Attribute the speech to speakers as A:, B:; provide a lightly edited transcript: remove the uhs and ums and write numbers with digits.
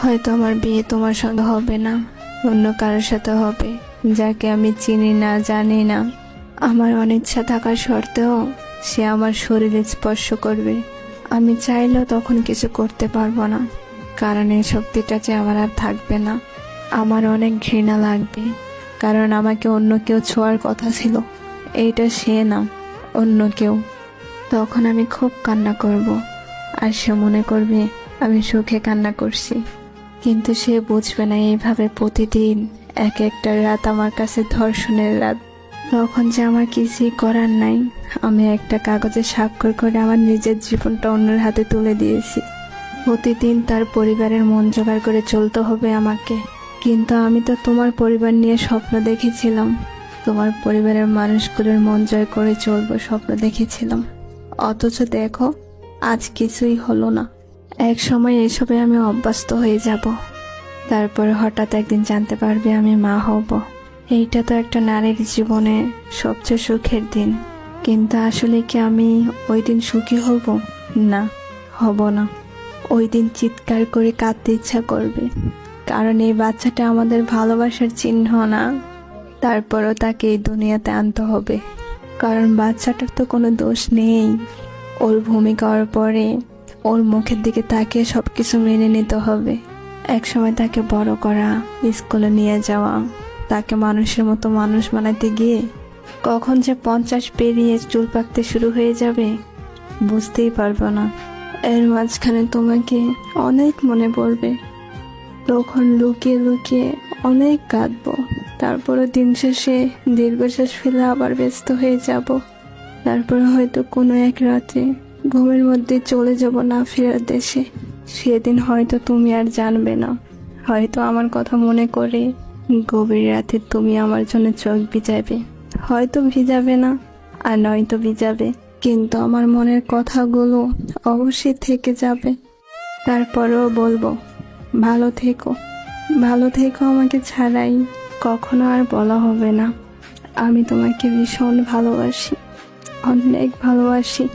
A: হয়তো আমার বিয়ে তোমার সঙ্গে হবে না, অন্য কারোর সাথে হবে, যাকে আমি চিনি না, জানি না। আমার অনিচ্ছা থাকার সত্ত্বেও সে আমার শরীরে স্পর্শ করবে। আমি চাইলেও তখন কিছু করতে পারবো না, কারণ এই শক্তিটা যে আমার আর থাকবে না। আমার অনেক ঘৃণা লাগবে, কারণ আমাকে অন্য কেউ ছোঁয়ার কথা ছিল। এইটা সে না, অন্য কেউ। তখন আমি খুব কান্না করব, আর সে মনে করবে আমি সুখে কান্না করছি। কিন্তু সে বুঝবে না এইভাবে প্রতিদিন এক একটা রাত আমার কাছে ধর্ষণের রাত। তখন যে আমার কিছুই করার নাই, আমি একটা কাগজে স্বাক্ষর করে আমার নিজের জীবনটা অন্যের হাতে তুলে দিয়েছি। প্রতিদিন তার পরিবারের মন জোগাড় করে চলতে হবে আমাকে। কিন্তু আমি তো তোমার পরিবার নিয়ে স্বপ্ন দেখেছিলাম, তোমার পরিবারের মানুষগুলোর মন জয় করে চলবো স্বপ্ন দেখেছিলাম। অথচ দেখো, আজ কিছুই হলো না। এক সময় এসবে আমি অভ্যস্ত হয়ে যাব, তারপরে হঠাৎ একদিন জানতে পারবে আমি মা হব। এইটা তো একটা নারীর জীবনে সবচেয়ে সুখের দিন। কিন্তু আসলে কি আমি ওই দিন সুখী হব? না, হব না। ওই দিন চিৎকার করে কাঁদতে ইচ্ছা করবে, কারণ এই বাচ্চাটা আমাদের ভালোবাসার চিহ্ন না। তারপরও তাকে এই দুনিয়াতে আনতে হবে, কারণ বাচ্চাটার তো কোনো দোষ নেই। ওর ভূমিকা ওর পরে, ওর মুখের দিকে তাকিয়ে সবকিছু মেনে নিতে হবে। একসময় তাকে বড় করা, স্কুলে নিয়ে যাওয়া, তাকে মানুষের মতো মানুষ বানাতে গিয়ে কখন যে 50 পেরিয়ে চুল পাকতে শুরু হয়ে যাবে বুঝতেই পারবো না। এর মাঝখানে তোমাকে অনেক মনে পড়বে, তখন লুকিয়ে লুকিয়ে অনেক কাঁদবো। তারপরে দিন শেষে দীর্ঘশ্বাস ফেলে আবার ব্যস্ত হয়ে যাব। তারপরে হয়তো কোনো এক রাতে ঘুমের মধ্যে চলে যাব না ফেরার দেশে। সেদিন হয়তো তুমি আর জানবে না, হয়তো আমার কথা মনে করে গভীর রাতে তুমি আমার জন্য চোখ ভিজাবে। হয়তো ভিজাবে না, আর নয়তো ভিজাবে, কিন্তু আমার মনের কথাগুলো অবশ্যই থেকে যাবে। তারপরেও বলবো, ভালো থেকো, ভালো থেকো। আমাকে ছাড়াই কখনো আর বলা হবে না আমি তোমাকে ভীষণ ভালোবাসি, অনেক ভালোবাসি।